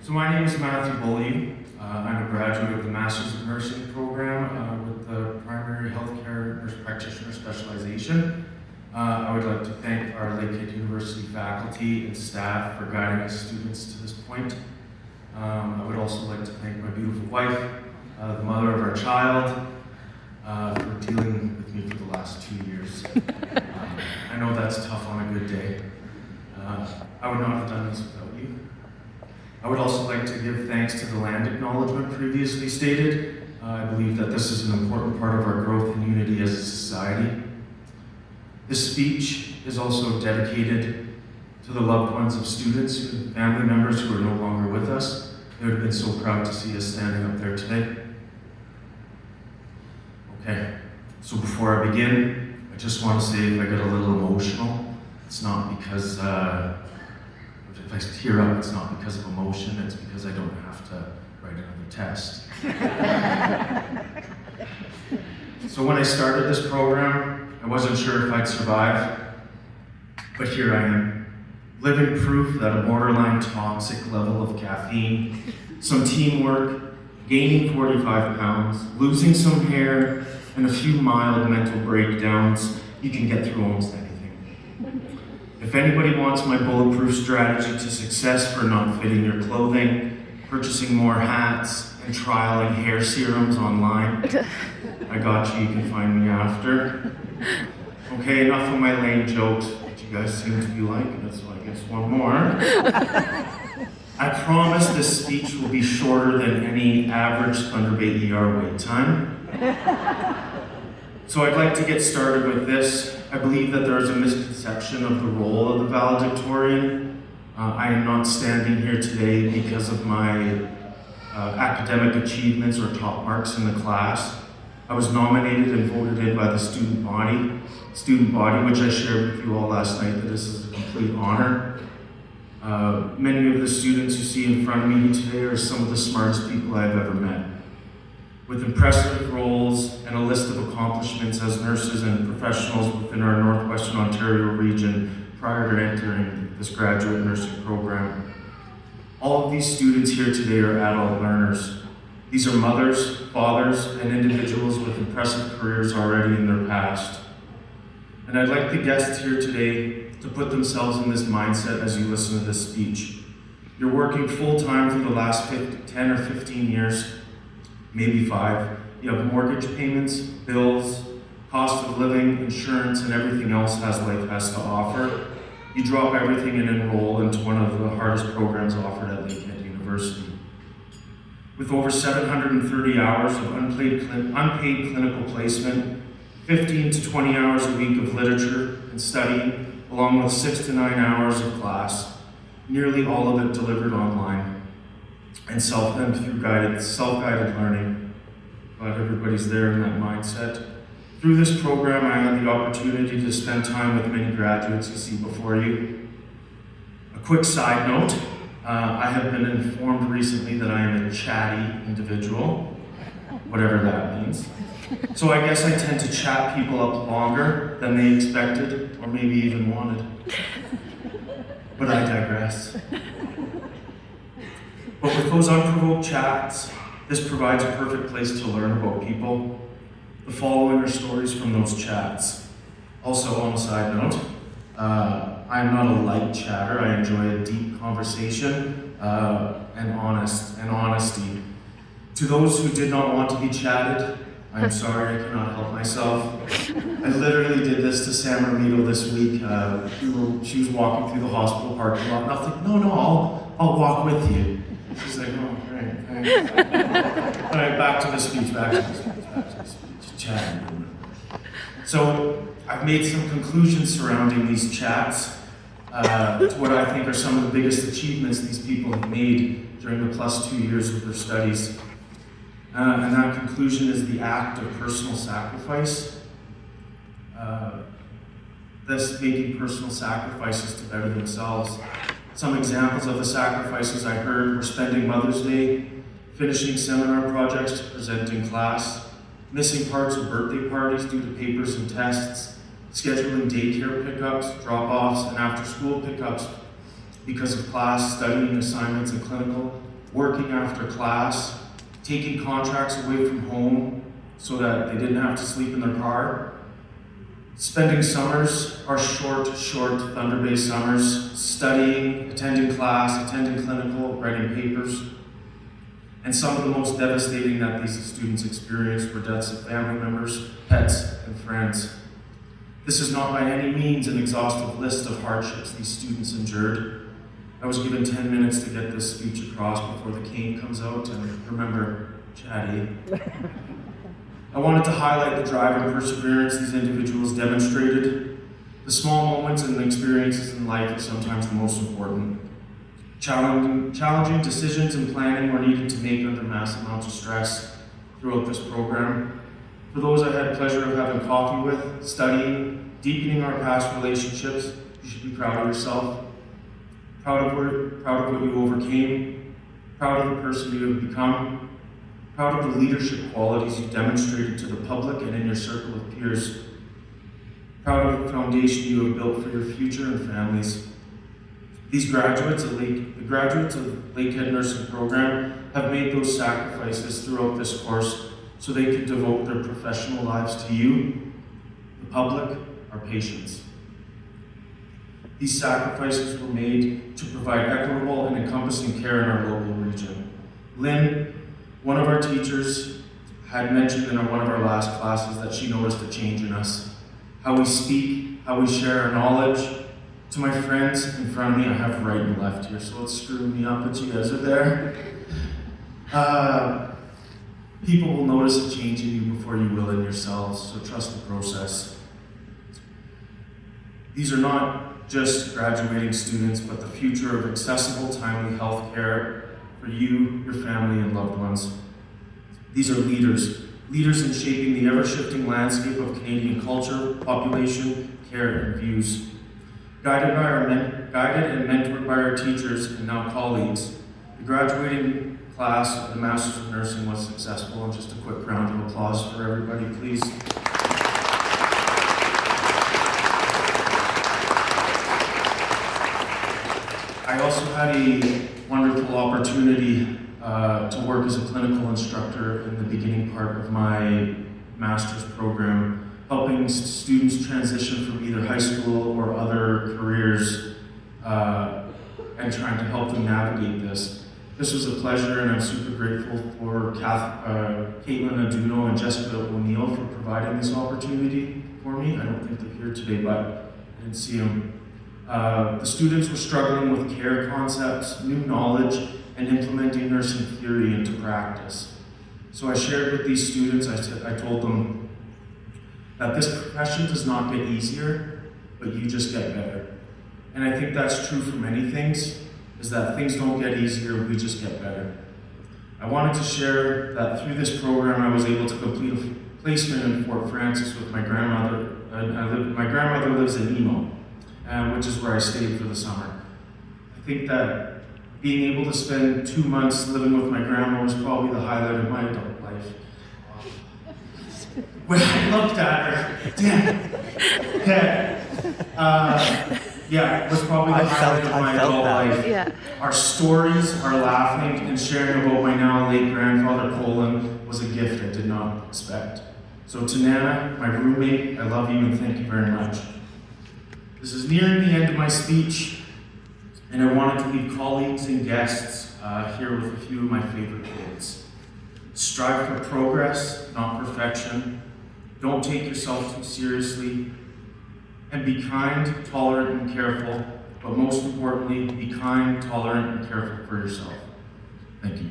So my name is Matthew Bully. I'm a graduate of the Masters of Nursing program with the Primary Healthcare Nurse Practitioner Specialization. I would like to thank our Lakehead University faculty and staff for guiding us students to this point. I would also like to thank my beautiful wife, the mother of our child, for dealing with me for the last 2 years. I know that's tough on a good day. I would not have done this without you. I would also like to give thanks to the land acknowledgement previously stated. I believe that this is an important part of our growth and unity as a society. This speech is also dedicated to the loved ones of students and family members who are no longer with us. They would have been so proud to see us standing up there today. Okay, so before I begin, I just want to say if I get a little emotional, it's not because, if I tear up, it's not because of emotion, it's because I don't have to write another test. So when I started this program, I wasn't sure if I'd survive, but here I am, living proof that a borderline toxic level of caffeine, some teamwork, gaining 45 pounds, losing some hair, and a few mild mental breakdowns, you can get through almost anything. If anybody wants my bulletproof strategy to success for not fitting your clothing, purchasing more hats, and trialing hair serums online, I got you, you can find me after. Okay, enough of my lame jokes, which you guys seem to be liking, so I guess one more. I promise this speech will be shorter than any average Thunder Bay ER wait time. So I'd like to get started with this. I believe that there is a misconception of the role of the valedictorian. I am not standing here today because of my academic achievements or top marks in the class. I was nominated and voted in by the student body, which I shared with you all last night, that this is a complete honor. Many of the students you see in front of me today are some of the smartest people I've ever met. With impressive roles and a list of accomplishments as nurses and professionals within our Northwestern Ontario region prior to entering this graduate nursing program. All of these students here today are adult learners. These are mothers, fathers, and individuals with impressive careers already in their past. And I'd like the guests here today to put themselves in this mindset as you listen to this speech. You're working full-time for the last 10 or 15 years, maybe 5. You have mortgage payments, bills, cost of living, insurance, and everything else life has to offer. You drop everything and enroll into one of the hardest programs offered at Lakehead University. With over 730 hours of unpaid clinical placement, 15 to 20 hours a week of literature and study, along with 6 to 9 hours of class, nearly all of it delivered online and through self-guided learning. Glad everybody's there in that mindset. Through this program, I had the opportunity to spend time with many graduates you see before you. A quick side note, I have been informed recently that I am a chatty individual, whatever that means. So I guess I tend to chat people up longer than they expected, or maybe even wanted. But I digress. But with those unprovoked chats, this provides a perfect place to learn about people. The following are stories from those chats. Also, on a side note, I am not a light chatter. I enjoy a deep conversation and honesty. To those who did not want to be chatted, I'm sorry, I cannot help myself. I literally did this to Sam Romito this week. She was walking through the hospital parking lot, and I was like, no, I'll walk with you. She's like, oh, great, thanks. All right, back to the speech. Chatting. So I've made some conclusions surrounding these chats to what I think are some of the biggest achievements these people have made during the plus 2 years of their studies. And that conclusion is the act of personal sacrifice. This making personal sacrifices to better themselves. Some examples of the sacrifices I heard were spending Mother's Day, finishing seminar projects to present in class, missing parts of birthday parties due to papers and tests, scheduling daycare pickups, drop-offs, and after-school pickups because of class, studying assignments, and clinical, working after class, taking contracts away from home so that they didn't have to sleep in their car, spending summers, our short Thunder Bay summers, studying, attending class, attending clinical, writing papers. And some of the most devastating that these students experienced were deaths of family members, pets, and friends. This is not by any means an exhaustive list of hardships these students endured. I was given 10 minutes to get this speech across before the cane comes out, and remember, chatty. I wanted to highlight the drive and perseverance these individuals demonstrated. The small moments and the experiences in life are sometimes the most important. Challenging decisions and planning were needed to make under mass amounts of stress throughout this program. For those I had the pleasure of having coffee with, studying, deepening our past relationships, you should be proud of yourself. Proud of what you overcame, proud of the person you have become, proud of the leadership qualities you demonstrated to the public and in your circle of peers, proud of the foundation you have built for your future and families. These graduates of Lakehead Nursing Program have made those sacrifices throughout this course so they could devote their professional lives to you, the public, our patients. These sacrifices were made to provide equitable and encompassing care in our local region. Lynn, one of our teachers, had mentioned in one of our last classes that she noticed a change in us. How we speak, how we share our knowledge. To my friends in front of me, I have right and left here, so it's screwing me up, but you guys are there. People will notice a change in you before you will in yourselves, so trust the process. These are not just graduating students, but the future of accessible, timely health care for you, your family, and loved ones. These are leaders in shaping the ever-shifting landscape of Canadian culture, population, care, and views. Guided and mentored by our teachers and now colleagues, the graduating class of the Masters of Nursing was successful, and just a quick round of applause for everybody, please. I also had a wonderful opportunity to work as a clinical instructor in the beginning part of my master's program, helping students transition from either high school or other careers and trying to help them navigate this. This was a pleasure, and I'm super grateful for Caitlin Aduno and Jessica O'Neill for providing this opportunity for me. I don't think they're here today, but I didn't see them. The students were struggling with care concepts, new knowledge, and implementing nursing theory into practice. So I shared with these students, I told them that this profession does not get easier, but you just get better. And I think that's true for many things, is that things don't get easier, we just get better. I wanted to share that through this program, I was able to complete a placement in Fort Frances with my grandmother. My grandmother lives in Emo, which is where I stayed for the summer. I think that being able to spend 2 months living with my grandma was probably the highlight of my adult life. When I looked at her, it was probably the highlight of my adult life. Yeah. Our stories, our laughing, and sharing about my now late grandfather Colin was a gift I did not expect. So to Nana, my roommate, I love you and thank you very much. This is nearing the end of my speech, and I wanted to leave colleagues and guests here with a few of my favorite quotes. Strive for progress, not perfection. Don't take yourself too seriously. And be kind, tolerant, and careful. But most importantly, be kind, tolerant, and careful for yourself. Thank you.